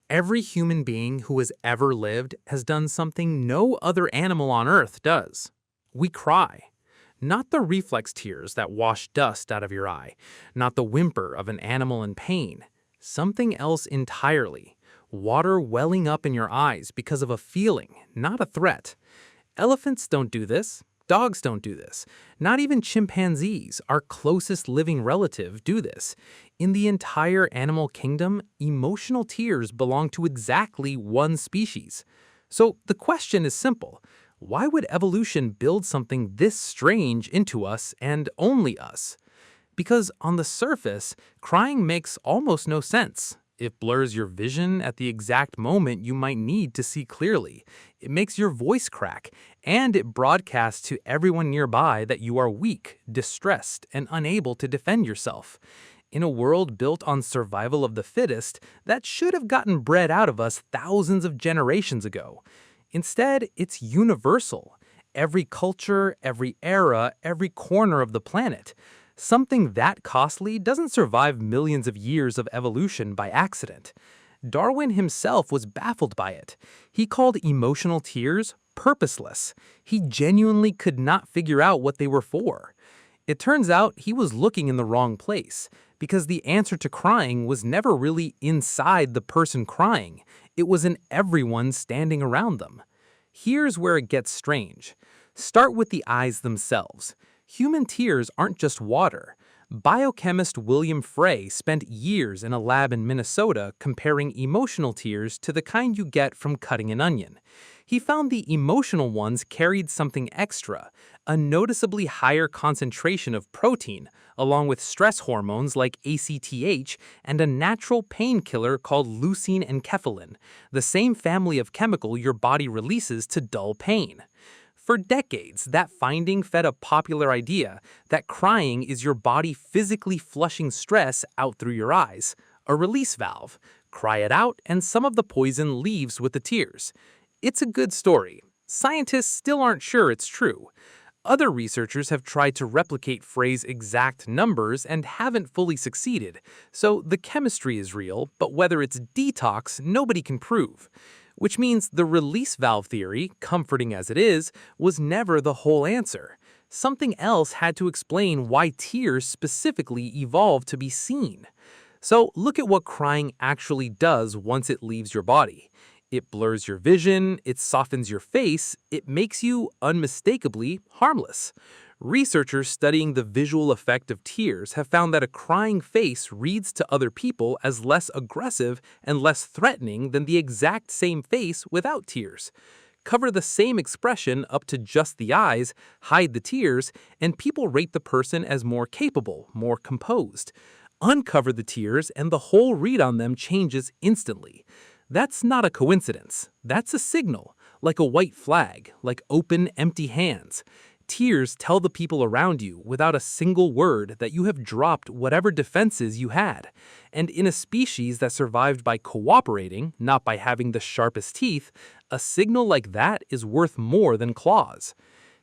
Every human being who has ever lived has done something no other animal on Earth does. We cry. Not the reflex tears that wash dust out of your eye, not the whimper of an animal in pain. Something else entirely. Water welling up in your eyes because of a feeling, not a threat. Elephants don't do this. Dogs don't do this. Not even chimpanzees, our closest living relative, do this. In the entire animal kingdom, emotional tears belong to exactly one species. So the question is simple. Why would evolution build something this strange into us and only us? Because on the surface, crying makes almost no sense. It blurs your vision at the exact moment you might need to see clearly. It makes your voice crack, and it broadcasts to everyone nearby that you are weak, distressed, and unable to defend yourself. In a world built on survival of the fittest, that should have gotten bred out of us thousands of generations ago. Instead, it's universal. Every culture, every era, every corner of the planet. Something that costly doesn't survive millions of years of evolution by accident. Darwin himself was baffled by it. He called emotional tears purposeless. He genuinely could not figure out what they were for. It turns out he was looking in the wrong place, because the answer to crying was never really inside the person crying. It was in everyone standing around them. Here's where it gets strange. Start with the eyes themselves. Human tears aren't just water. Biochemist William Frey spent years in a lab in Minnesota comparing emotional tears to the kind you get from cutting an onion. He found the emotional ones carried something extra, a noticeably higher concentration of protein, along with stress hormones like ACTH and a natural painkiller called leucine and enkephalin, the same family of chemical your body releases to dull pain. For decades, that finding fed a popular idea that crying is your body physically flushing stress out through your eyes, a release valve. Cry it out, and some of the poison leaves with the tears. It's a good story. Scientists still aren't sure it's true. Other researchers have tried to replicate Frey's exact numbers and haven't fully succeeded, so the chemistry is real, but whether it's detox, nobody can prove. Which means the release valve theory, comforting as it is, was never the whole answer. Something else had to explain why tears specifically evolved to be seen. So look at what crying actually does once it leaves your body. It blurs your vision, it softens your face, it makes you unmistakably harmless. Researchers studying the visual effect of tears have found that a crying face reads to other people as less aggressive and less threatening than the exact same face without tears. Cover the same expression up to just the eyes, hide the tears, and people rate the person as more capable, more composed. Uncover the tears and the whole read on them changes instantly. That's not a coincidence. That's a signal, like a white flag, like open, empty hands. Tears tell the people around you without a single word that you have dropped whatever defenses you had. And in a species that survived by cooperating, not by having the sharpest teeth, a signal like that is worth more than claws.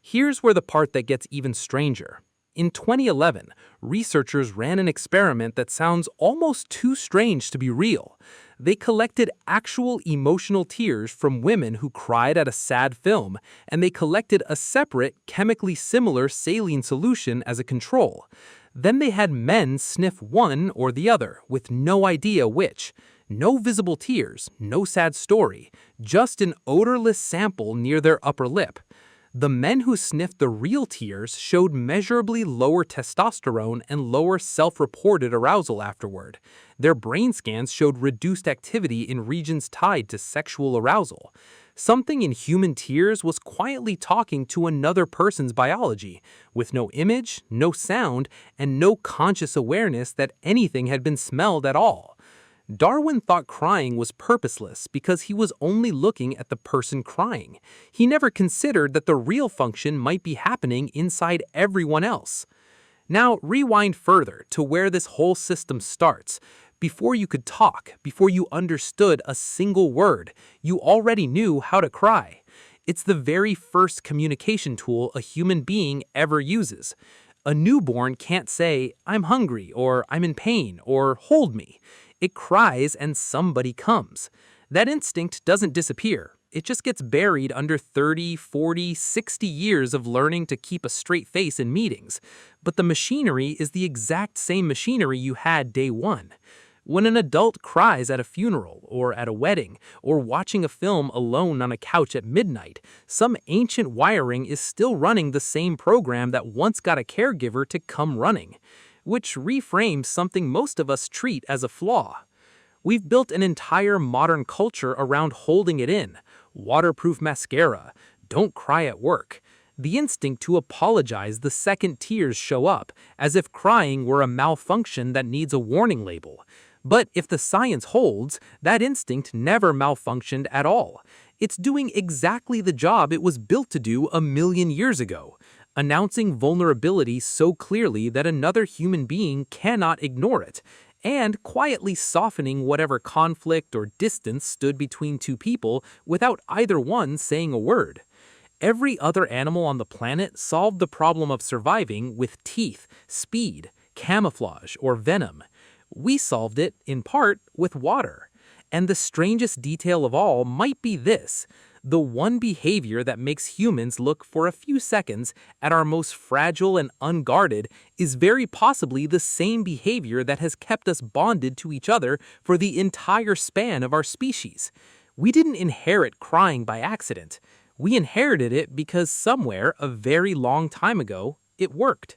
Here's where the part that gets even stranger. In 2011, researchers ran an experiment that sounds almost too strange to be real. They collected actual emotional tears from women who cried at a sad film, and they collected a separate, chemically similar saline solution as a control. Then they had men sniff one or the other, with no idea which. No visible tears, no sad story, just an odorless sample near their upper lip. The men who sniffed the real tears showed measurably lower testosterone and lower self-reported arousal afterward. Their brain scans showed reduced activity in regions tied to sexual arousal. Something in human tears was quietly talking to another person's biology, with no image, no sound, and no conscious awareness that anything had been smelled at all. Darwin thought crying was purposeless because he was only looking at the person crying. He never considered that the real function might be happening inside everyone else. Now rewind further to where this whole system starts. Before you could talk, before you understood a single word, you already knew how to cry. It's the very first communication tool a human being ever uses. A newborn can't say, "I'm hungry," or "I'm in pain," or "hold me." It cries and somebody comes. That instinct doesn't disappear. It just gets buried under 30, 40, 60 years of learning to keep a straight face in meetings. But the machinery is the exact same machinery you had day one. When an adult cries at a funeral, or at a wedding, or watching a film alone on a couch at midnight, some ancient wiring is still running the same program that once got a caregiver to come running, which reframes something most of us treat as a flaw. We've built an entire modern culture around holding it in: waterproof mascara, don't cry at work, the instinct to apologize the second tears show up, as if crying were a malfunction that needs a warning label. But if the science holds, that instinct never malfunctioned at all. It's doing exactly the job it was built to do a million years ago, announcing vulnerability so clearly that another human being cannot ignore it, and quietly softening whatever conflict or distance stood between two people without either one saying a word. Every other animal on the planet solved the problem of surviving with teeth, speed, camouflage, or venom. We solved it, in part, with water. And the strangest detail of all might be this: the one behavior that makes humans look for a few seconds at our most fragile and unguarded is very possibly the same behavior that has kept us bonded to each other for the entire span of our species. We didn't inherit crying by accident. We inherited it because somewhere, a very long time ago, it worked.